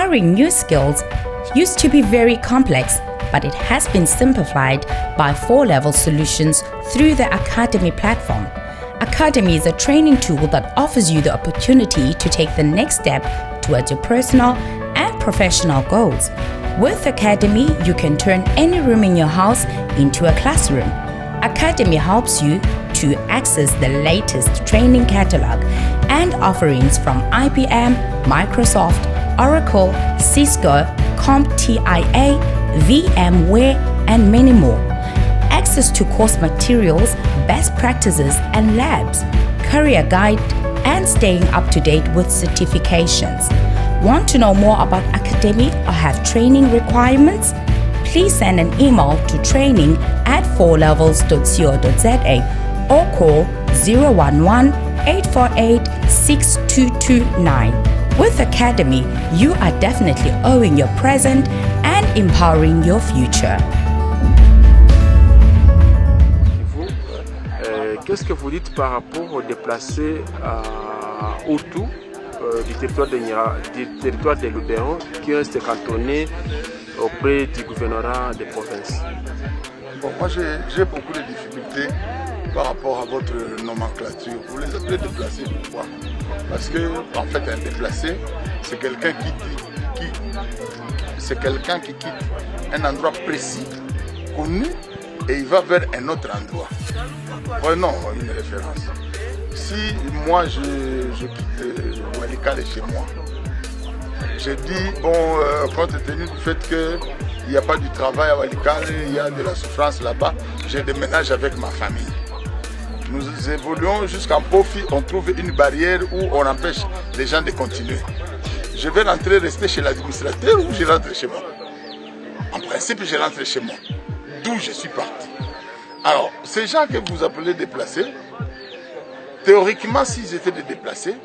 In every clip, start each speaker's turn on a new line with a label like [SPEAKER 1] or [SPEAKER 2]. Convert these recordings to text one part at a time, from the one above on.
[SPEAKER 1] Acquiring new skills used to be very complex, but it has been simplified by 4-level solutions through the Academy platform. Academy is a training tool that offers you the opportunity to take the next step towards your personal and professional goals. With Academy, you can turn any room in your house into a classroom. Academy helps you to access the latest training catalog and offerings from IBM, Microsoft, Oracle, Cisco, CompTIA, VMware, and many more. Access to course materials, best practices and labs, career guide, and staying up to date with certifications. Want to know more about Academy or have training requirements? Please send an email to training@4levels.co.za or call 011-848-6229. With Academy, you are definitely owning your present and empowering your future.
[SPEAKER 2] Qu'est-ce que vous dites par rapport aux déplacés autour du territoire de l'Oubéron qui reste cantonné auprès du gouvernorat des provinces?
[SPEAKER 3] Bon, moi j'ai beaucoup de difficultés par rapport à votre nomenclature. Vous les appelez déplacés, pourquoi? Parce que en fait un déplacé, c'est quelqu'un qui quitte un endroit précis, connu, et il va vers un autre endroit. Prenons une référence. Si moi je quitte Walikale chez moi, je dis, bon, compte tenu du fait qu'il n'y a pas du travail à Walikale, il y a de la souffrance là-bas, je déménage avec ma famille. Nous évoluons jusqu'en Pofi, on trouve une barrière où on empêche les gens de continuer. Je vais rester chez l'administrateur ou je rentre chez moi? En principe, je rentre chez moi, d'où je suis parti. Alors, ces gens que vous appelez déplacés, théoriquement, s'ils étaient des déplacés,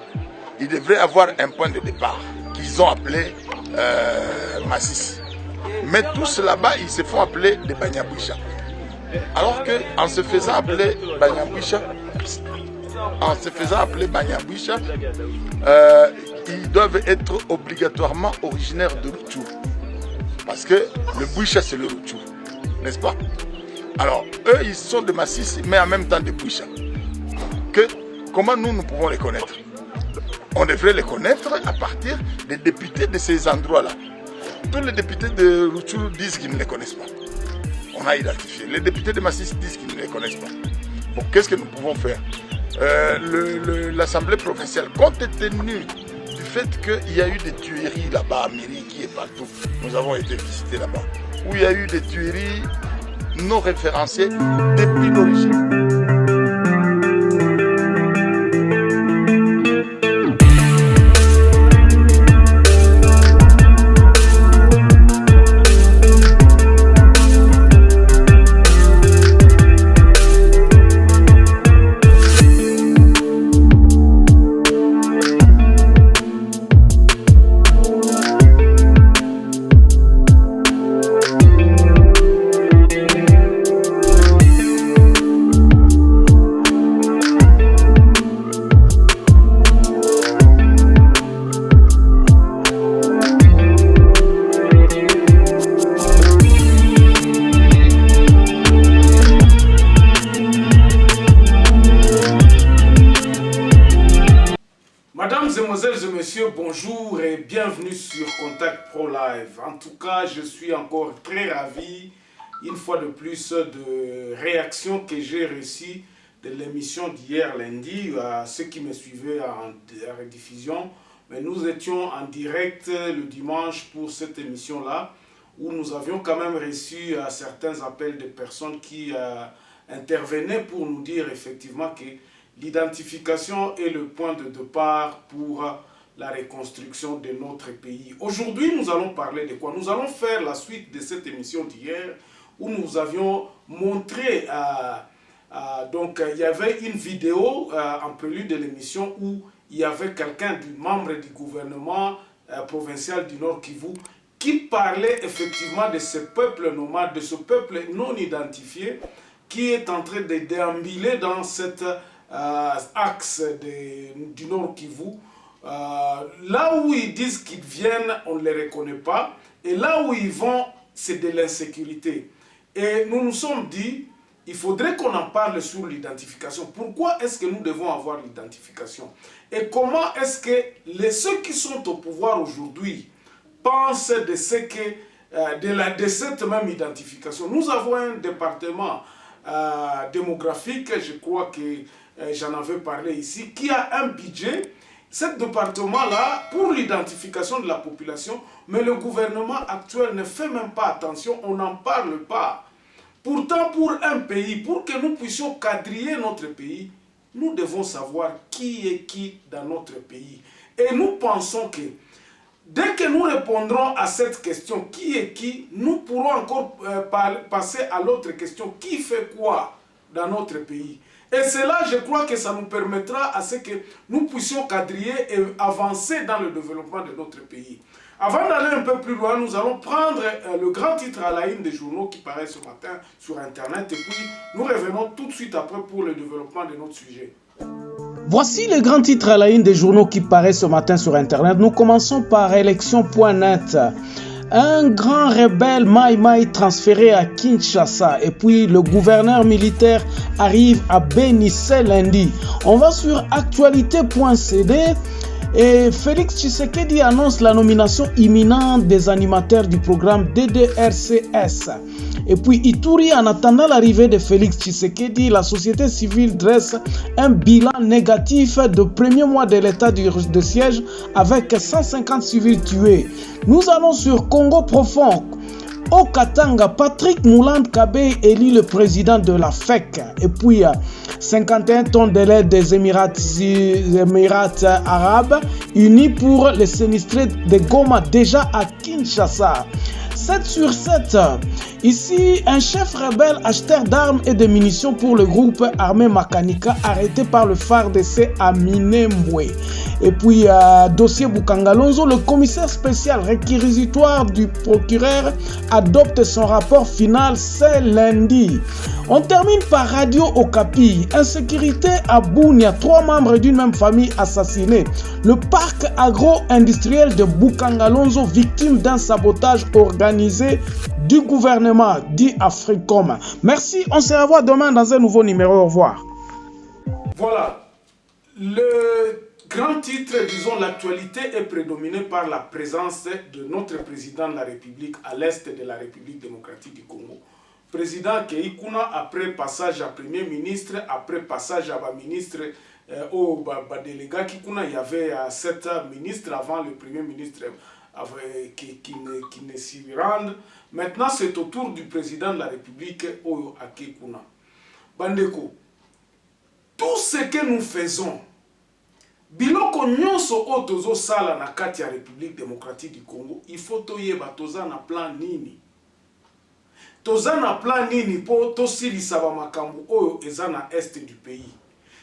[SPEAKER 3] ils devraient avoir un point de départ qu'ils ont appelé Massis. Mais tous là-bas, ils se font appeler des Banyaboucha. Alors qu'en se faisant appeler Banyaboucha, ils doivent être obligatoirement originaires de Rutshuru. Parce que le Boucha, c'est le Rutshuru, n'est-ce pas? Alors, eux, ils sont de Massis, mais en même temps de Boucha. Comment nous pouvons les connaître? On devrait les connaître à partir des députés de ces endroits-là. Tous les députés de Rutshuru disent qu'ils ne les connaissent pas. On a identifié. Les députés de Massis disent qu'ils ne les connaissent pas. Bon, qu'est-ce que nous pouvons faire? L'Assemblée provinciale, compte tenu du fait qu'il y a eu des tueries là-bas à Miriki et partout, nous avons été visités là-bas, où il y a eu des tueries non référencées depuis l'origine.
[SPEAKER 4] Bonjour et bienvenue sur Contact Pro Live. En tout cas, je suis encore très ravi, une fois de plus, de réactions que j'ai reçues de l'émission d'hier lundi. À ceux qui me suivaient en rediffusion, mais nous étions en direct le dimanche pour cette émission-là, où nous avions quand même reçu certains appels de personnes qui intervenaient pour nous dire effectivement que l'identification est le point de départ pour la reconstruction de notre pays. Aujourd'hui, nous allons parler de quoi? Nous allons faire la suite de cette émission d'hier où nous avions montré, donc il y avait une vidéo en prélude de l'émission où il y avait quelqu'un du membre du gouvernement provincial du Nord Kivu qui parlait effectivement de ce peuple nomade, de ce peuple non identifié qui est en train de déambuler dans cet axe du Nord Kivu, Là où ils disent qu'ils viennent, on ne les reconnaît pas. Et là où ils vont, c'est de l'insécurité. Et nous nous sommes dit, il faudrait qu'on en parle sur l'identification. Pourquoi est-ce que nous devons avoir l'identification? Et comment est-ce que ceux qui sont au pouvoir aujourd'hui pensent de cette même identification? Nous avons un département démographique, je crois que j'en avais parlé ici, qui a un budget, ce département-là, pour l'identification de la population, mais le gouvernement actuel ne fait même pas attention, on n'en parle pas. Pourtant, pour un pays, pour que nous puissions quadriller notre pays, nous devons savoir qui est qui dans notre pays. Et nous pensons que dès que nous répondrons à cette question, qui est qui, nous pourrons encore passer à l'autre question, qui fait quoi dans notre pays. Et cela, je crois que ça nous permettra à ce que nous puissions quadriller et avancer dans le développement de notre pays. Avant d'aller un peu plus loin, nous allons prendre le grand titre à la une des journaux qui paraît ce matin sur Internet et puis nous revenons tout de suite après pour le développement de notre sujet.
[SPEAKER 5] Voici le grand titre à la une des journaux qui paraît ce matin sur Internet. Nous commençons par élection.net. Un grand rebelle Mai Mai transféré à Kinshasa et puis le gouverneur militaire arrive à Beni ce lundi. On va sur actualité.cd. Et Félix Tshisekedi annonce la nomination imminente des animateurs du programme DDRCS. Et puis Ituri, en attendant l'arrivée de Félix Tshisekedi, la société civile dresse un bilan négatif de premier mois de l'état de siège avec 150 civils tués. Nous allons sur Congo profond. Au Katanga, Patrick Moulande Kabé élit le président de la FEC. Et puis 51 tonnes de l'aide des Émirats arabes unis pour les sinistrés de Goma déjà à Kinshasa. 7 sur 7. Ici, un chef rebelle acheteur d'armes et de munitions pour le groupe armé Makanika arrêté par le FARDC à Minembwe. Et puis, dossier Bukangalonzo, le commissaire spécial réquisitoire du procureur adopte son rapport final ce lundi. On termine par Radio Okapi. Insécurité à Bunia, 3 membres d'une même famille assassinés. Le parc agro-industriel de Bukangalonzo, victime d'un sabotage organisé du gouvernement, dit Africom. Merci, on se revoit demain dans un nouveau numéro. Au revoir.
[SPEAKER 4] Voilà. Le grand titre, disons, l'actualité est prédominée par la présence de notre président de la République à l'est de la République démocratique du Congo. Président Keïkouna, après passage à Premier ministre, après passage à ministre au délégat Kikouna, il y avait 7 ministres avant le Premier ministre qui ne s'y rendent. Maintenant, c'est au tour du président de la République à Keïkouna. Bandeko, tout ce que nous faisons, biloko nyonso o tozo sala na kati ya République démocratique du Congo, il faut toyeba toza na plan nini. Toza na plan nini po tosilisa ba makambo oyo eza na est du pays.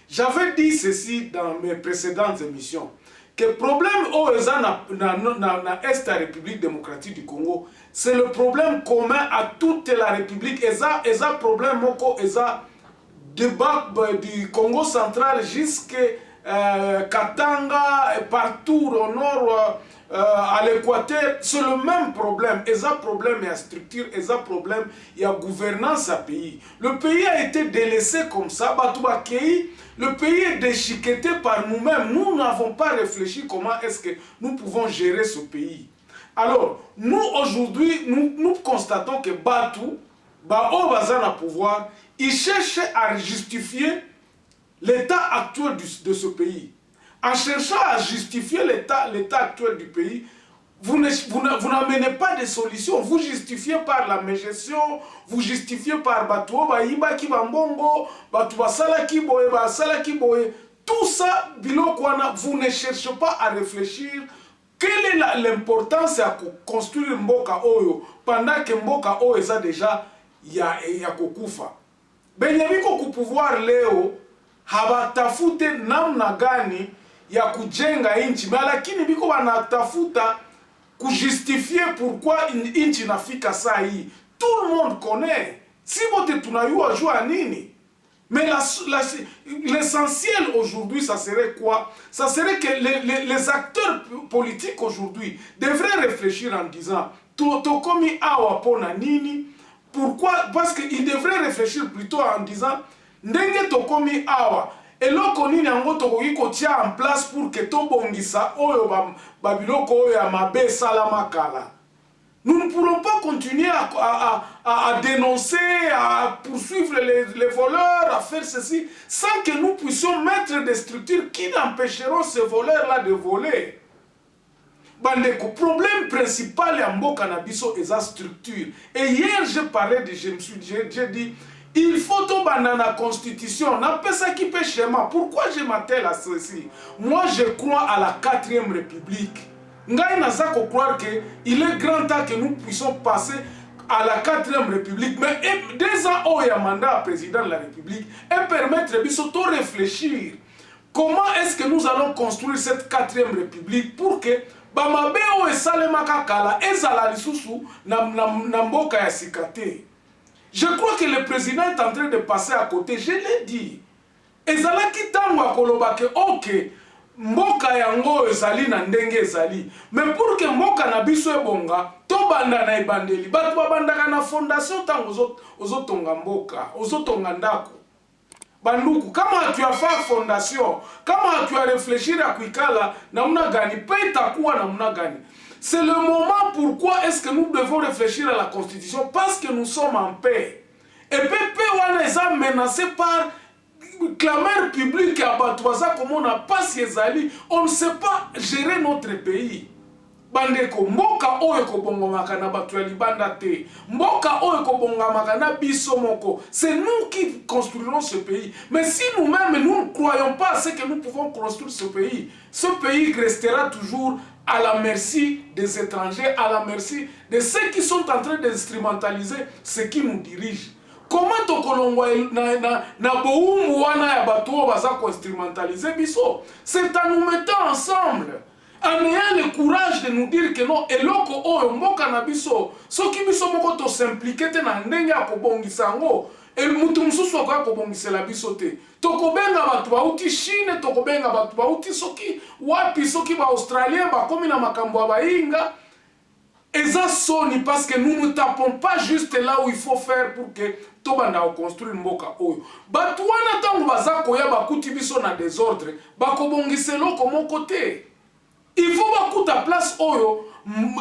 [SPEAKER 4] J'avais dit ceci dans mes précédentes émissions que le problème oyo eza na est de la République démocratique du Congo, c'est le problème commun à toute la République. Eza problème moko eza débat du Congo central jusqu'à Katanga, partout au nord, à l'équateur, c'est le même problème. Il y a problème, il y a structure, il y a problème, il y a gouvernance à pays. Le pays a été délaissé comme ça, le pays est déchiqueté par nous-mêmes. Nous n'avons pas réfléchi comment est-ce que nous pouvons gérer ce pays. Alors, nous aujourd'hui, nous constatons que Batou, Bao Bazan à pouvoir, il cherche à justifier l'état actuel de ce pays. En cherchant à justifier l'état actuel du pays, vous n'amenez pas de solution. Vous justifiez par la mégestion, vous justifiez par Batou Baïba qui Bambongo, Batou Basala qui Boye, Basala qui Boye. Tout ça, vous ne cherchez pas à réfléchir. Quelle est l'importance à construire Mboka Oyo pendant que Mboka Oyo est déjà Yakokufa. Benyamiko ku pouvoir leo habatafute namna gani ya kujenga inchi, lakini biko wanatafuta kujustifier pourquoi inchi nafika saa hii. Tout le monde connaît. Si bote tunayua jua nini. Mais l'essentiel aujourd'hui, ça serait quoi? Ça serait que les acteurs politiques aujourd'hui devraient réfléchir en disant Tokomi awa pona nini? Pourquoi? Parce qu'ils devraient réfléchir plutôt en disant Ndenge Tokomi awa. Et loko nini yango tokoki kotia en place pour que tobongisa oyo babiloko oyo ya mabe salama kala. Nous ne pourrons pas continuer à dénoncer, à poursuivre les voleurs, à faire ceci, sans que nous puissions mettre des structures qui n'empêcheront ces voleurs-là de voler. Le problème principal est en Canabiso et sa structure. Et hier, j'ai dit, il faut tomber dans la constitution. On appelle ça qui peut schéma. Pourquoi je m'attelle à ceci? Moi, je crois à la 4e République. Ngai naza ko croire que il est grand temps que nous puissions passer à la 4e République. Mais 2 ans au mandat président de la République et permettre de réfléchir. Comment est-ce que nous allons construire cette 4e République pour que Bamabe o esalemaka kala ezala lisusu na mboka ya sikate. Je crois que le président est en train de passer à côté. Je l'ai dit. Ezala kitango akoloba ke ok. Mboka yango ezali na ndenge ezali. Mais pour que mboka na biso ebonga, to banda na ebandeli. Batu babandaka na fondation tango ozotonga mboka, ozotonga ndako. Banduku, kama tu as fait fondation, kama tu as réfléchi à kuikala, namuna gani, paye ta kuwa namuna gani. C'est le moment pourquoi est-ce que nous devons réfléchir à la constitution, parce que nous sommes en paix. Et paix wana est menacé par clameur publique à Batouaza, comme on n'a pas siezali, on ne sait pas gérer notre pays. Bandeko, mboka oyo kobongomaka na batu ya libanda te. Mboka oyo kobongomaka na biso moko. C'est nous qui construirons ce pays. Mais si nous-mêmes, nous ne croyons pas à ce que nous pouvons construire ce pays restera toujours à la merci des étrangers, à la merci de ceux qui sont en train d'instrumentaliser ce qui nous dirige. Comment tokolongwa na boumu wana ya batu baza ko instrumentaliser biso? C'est en nous mettant ensemble. En ayant le courage de nous dire que non, et loko oyo mboka na biso, soki biso moko to s'impliquer te na ndenge ya kobongisa ngo, et mutu mususu akoya kobongisela biso te. Tokobenga batu bauti Chine, tokobenga batu bauti soki wapi, soki ba Australien bakomi na makambo ya bainga. Eza soni parce que nous ne tapons pas juste là où il faut faire pour que tobanda construire mboka oyo. Batu wana tango baza koya bakuti biso na désordre, bakobongiselo komo côté. Il faut beaucoup de place oyo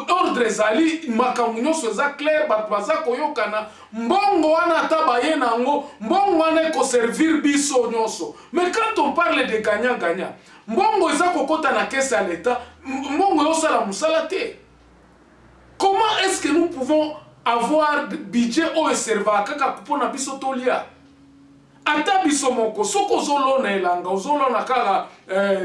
[SPEAKER 4] ordre ezali makambo nyonso eza clair bato baza koyokana mbongo wana ata baye nango mbongo wana eko servir biso nyonso. Mais quand on parle de gagnant-gagnant, mbongo eza kokota na caisse à l'État, mbongo yosala musala te. Comment est-ce que nous pouvons avoir budget oyo serva kaka kupona biso tolia? Ata biso moko soko zolona elanga ozolona kaka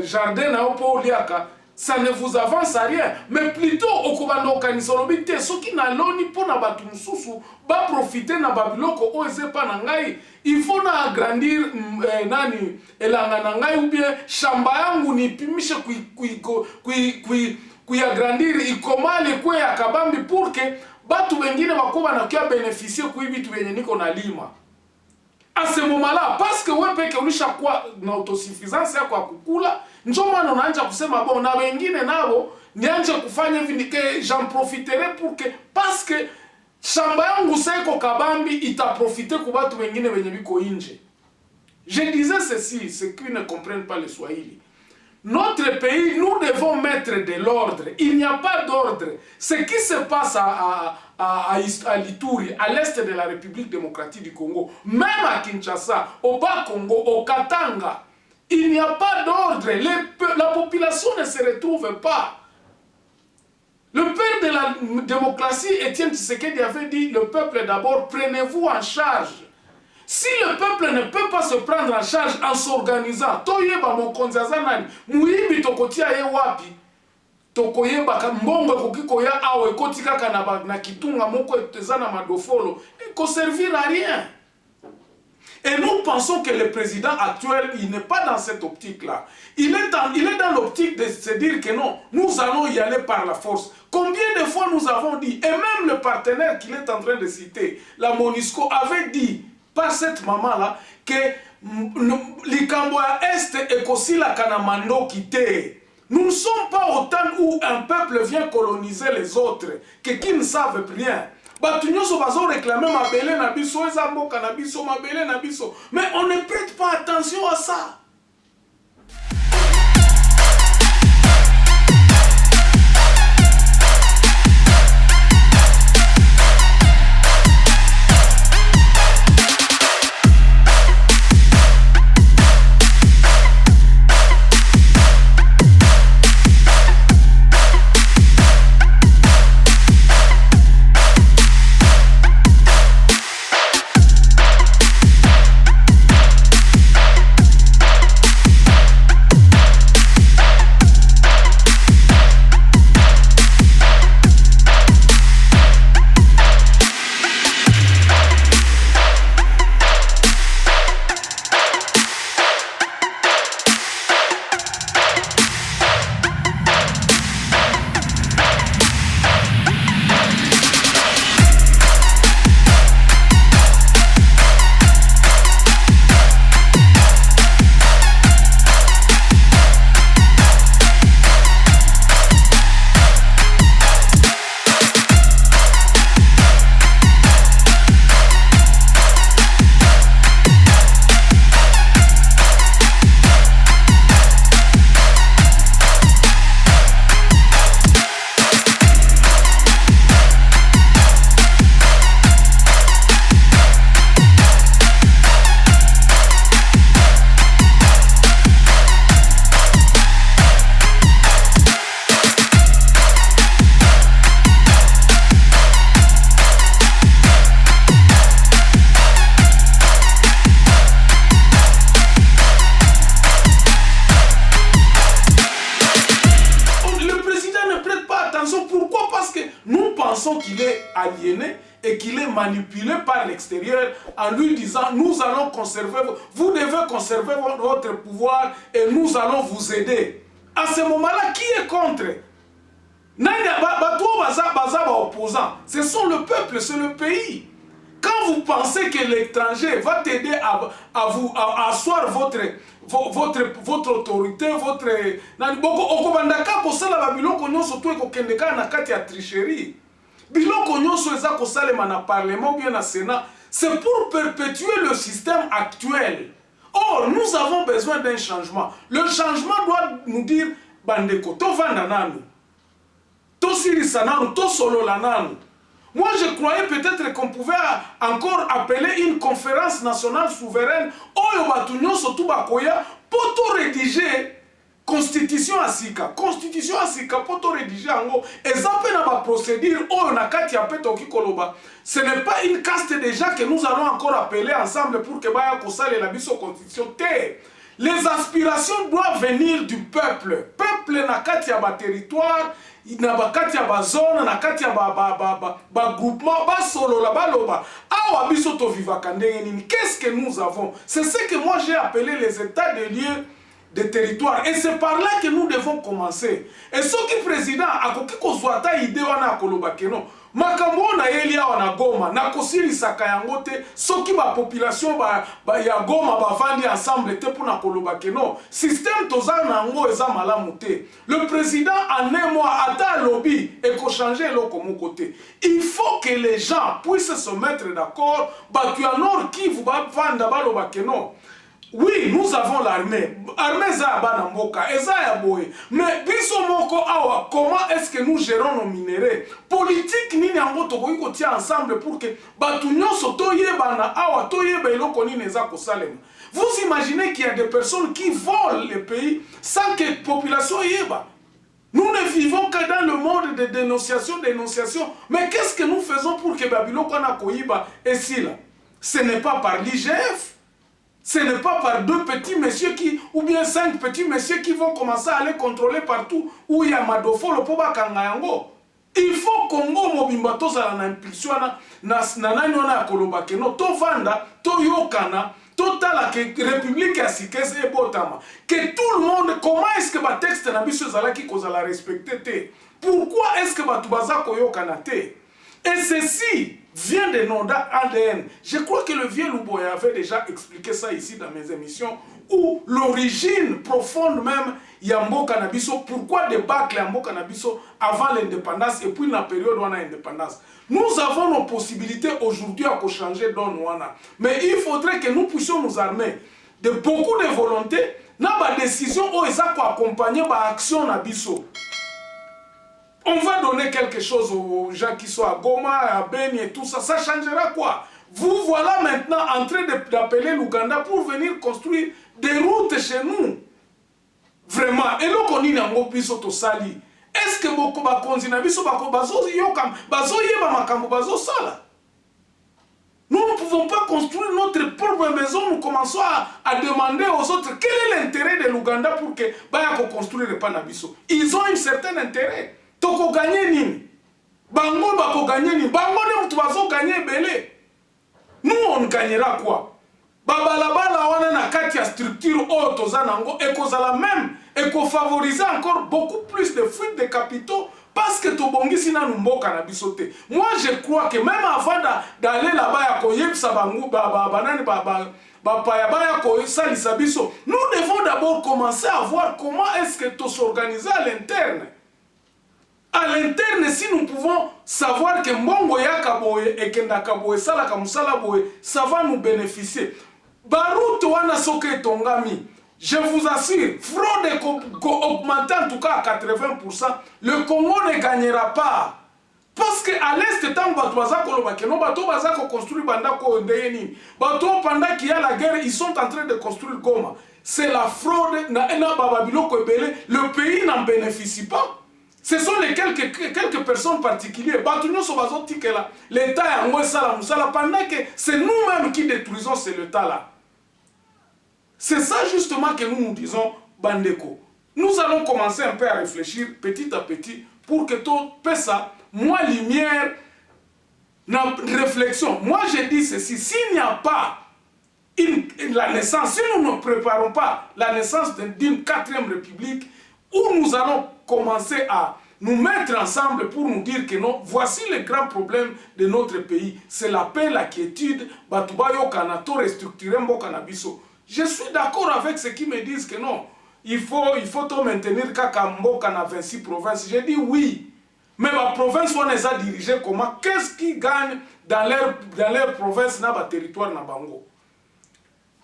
[SPEAKER 4] jardin na opo oliaka, ça ne vous avance à rien. Mais plutôt, au Kobando Kanisolobite, ceux qui n'ont pas pour na batu mususu, ba profiter na babiloko oeze pa nangai. Il faut na agrandir nani elanga nangai ou bien shamba yangu ni pimisha kui agrandir ikomale kwe ya kabambi pour que batu wengine wakoba na kia bénéficier kui bitu wenye niko na lima. À ce moment-là, parce que ouais peke ulisha kwa na autosuffisance yako kukula, njoo maana unaanza kusema bon na wengine nao nianje kufanya hivi nike j'en profiterai pour que parce que shamba yangu seko kabambi ita profiter kwa watu wengine wenye biko nje. Je disais ceci, ceux qui ne comprennent pas le Swahili. Notre pays, nous devons mettre de l'ordre. Il n'y a pas d'ordre. Ce qui se passe à Lituri, à l'est de la République démocratique du Congo, même à Kinshasa, au Bas-Congo, au Katanga, il n'y a pas d'ordre. La population ne se retrouve pas. Le père de la démocratie, Étienne Tshisekedi, avait dit, le peuple d'abord, prenez-vous en charge. Si le peuple ne peut pas se prendre en charge en s'organisant, toyeba mokonzaza nani, muibi tokotia ye wapi, tokoyeba mbongo kokikoya awe kotika kana na kitunga moko etezana madofolo, eko servir à rien. Et nous pensons que le président actuel, il n'est pas dans cette optique-là. Il est dans l'optique de se dire que non, nous allons y aller par la force. Combien de fois nous avons dit, et même le partenaire qu'il est en train de citer, la MONUSCO avait dit, par cette maman-là que likambo ya Est et kosila kanamando kite. Nous ne sommes pas au temps où un peuple vient coloniser les autres, qui ne savent rien. Batu nyonso bazo réclamer mabele na biso, eza mboka na biso, mabele na biso. Mais on ne prête pas attention à ça. Qu'il est aliéné et qu'il est manipulé par l'extérieur en lui disant nous allons conserver, vous devez conserver votre pouvoir et nous allons vous aider. À ce moment-là, qui est contre? Ce sont le peuple, c'est le pays. Quand vous pensez que l'étranger va t'aider à asseoir votre autorité, votre tricherie. Biloko nyonso eza kosalema na parlement ou bien na Sénat, c'est pour perpétuer le système actuel. Or, nous avons besoin d'un changement. Le changement doit nous dire bandeko, to vanda nanu, to sirisa nanu, to solola nanu. Moi, je croyais peut-être qu'on pouvait encore appeler une conférence nationale souveraine oyo batu nyonso tu bakoya pour tout rédiger Constitution asika pour to rédiger ango ezape na ba procédure oyo na kati ya peto kikoloba. Ce n'est pas une caste de gens que nous allons encore appeler ensemble pour que baya kosale la biso constitution te. Les aspirations doivent venir du peuple. Peuple na kati ya ba territoire, na ba kati ya ba zone, na kati ya ba groupement, ba solo la ba loba. Awa biso to vivaka ndenge nini. Qu'est-ce que nous avons? C'est ce que moi j'ai appelé les états de lieux des territoires. Et c'est par là que nous devons commencer. Et ce qui président a kozwata idée wana akoloba keno. Makambo na yelia wana Goma na kosiri sakayango te soki ba population ba ya Goma ba vandi ensemble te pour na koloba keno. Système toza na ngo eza malamu te. Le président en un mois ata lobby et ko changer loko mon côté. Il faut que les gens puissent se mettre d'accord. Ba tu en Nord Kivu ba vanda ba loba keno. Oui, nous avons l'armée. Armée za bana mboka, eza ya boye. Mais biso moko awa, comment est-ce que nous gérons nos minéraux? Politique nini yango tokoki kotia ensemble pour que batu nyonso toyebana awa toyeba eloko nini eza kosalema. Vous imaginez qu'il y a des personnes qui volent le pays sans que la population yeba. Nous ne vivons que dans le monde de dénonciation. Mais qu'est-ce que nous faisons pour que Babylone kona koyiba et là? Ce n'est pas par l'IGF. Ce n'est pas par 2 petits messieurs ou bien 5 petits messieurs qui vont commencer à aller contrôler partout où il y a Madofo, le Poba Kangayango. Il faut Congo mobimba tozala na impulsion na nani wana koloba keno to vanda to yokana totala que République ya Sikese et Botama. Que tout le monde, comment est-ce que ba texte na biso zala ki kozala respecter te? Pourquoi est-ce que batu baza koyokana te? Et ceci vient de notre ADN. Je crois que le vieux Luboya avait déjà expliqué ça ici dans mes émissions, où l'origine profonde même Yambo Cannabiso, pourquoi débâcle Yambo Cannabiso avant l'indépendance et puis la période où on a l'indépendance. Nous avons nos possibilités aujourd'hui à changer dans Nouana. Mais il faudrait que nous puissions nous armer de beaucoup de volonté, dans la décision où ils ont accompagné l'action Nabiso. On va donner quelque chose aux gens qui sont à Goma, à Beni et tout ça. Ça changera quoi? Vous voilà maintenant en train d'appeler l'Ouganda pour venir construire des routes chez nous. Vraiment. Et là, on dit que sali. Est-ce que beaucoup de nous ne pouvons pas construire notre propre maison. Nous commençons à demander aux autres quel est l'intérêt de l'Ouganda pour que Bayako construire le Panabiso. Ils ont un certain intérêt. Toko gagner nini. Bango bako gagner nini. Bango ne mtubazo gagner belé. Nous on gagnera quoi? Babalabala wana na kati ya structure otoza nango ekozala même favoriser encore beaucoup plus de fuites de capitaux parce que tobongi sina numboka na bisote. Moi je crois que même avant d'aller là-bas ya koyebsa bango banani bapaya baya kosalisa biso, nous devons d'abord commencer à voir comment est-ce que to s'organiser à l'interne. À l'interne, si nous pouvons savoir que Mbongo Yakaboye et Kendakaboye, Salakamusalaboye, ça va nous bénéficier. Barout wana soke tongami, je vous assure, fraude augmentée en tout cas à 80%, le Congo ne gagnera pas. Parce qu'à l'est, tant que construire Bandako Ndeyeni, pendant qu'il y a la guerre, ils sont en train de construire Goma. C'est la fraude, le pays n'en bénéficie pas. Ce sont les quelques personnes particulières. L'État est en pendant que c'est nous-mêmes qui détruisons cet État-là. C'est ça justement que nous disons, Bandeko. Nous allons commencer un peu à réfléchir petit à petit pour que tout ça, moi, lumière, réflexion. Moi, je dis ceci, s'il n'y a pas la naissance, si nous ne préparons pas la naissance d'une 4e république, où nous allons commencer à nous mettre ensemble pour nous dire que non, voici le grand problème de notre pays. C'est la paix, la quiétude, Batubayo Kanato, restructurer Mbokanabiso. Je suis d'accord avec ceux qui me disent que non, il faut tout maintenir Kakambo Kana 26 provinces. Je dis oui, mais la province, on les a dirigées comment? Qu'est-ce qui gagne dans leur province, dans leur territoire, dans Bango?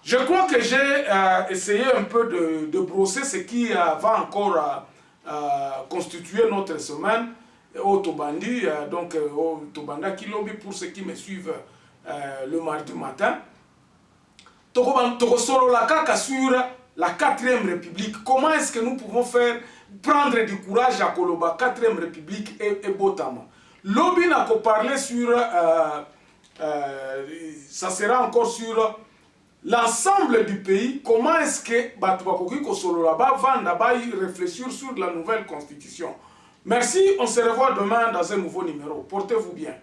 [SPEAKER 4] Je crois que j'ai essayé un peu de brosser ce qui va encore constituer notre semaine au Tobandi, donc au Tobanda Kilobi pour ceux qui me suivent le mardi matin. Sur la 4e République, comment est-ce que nous pouvons prendre du courage à Koloba 4e République et Botama? Lobby n'a qu'à parler sur, ça sera encore sur l'ensemble du pays, comment est-ce que Batubakoki Kosololaba va d'abord réfléchir sur la nouvelle constitution. Merci, on se revoit demain dans un nouveau numéro. Portez-vous bien.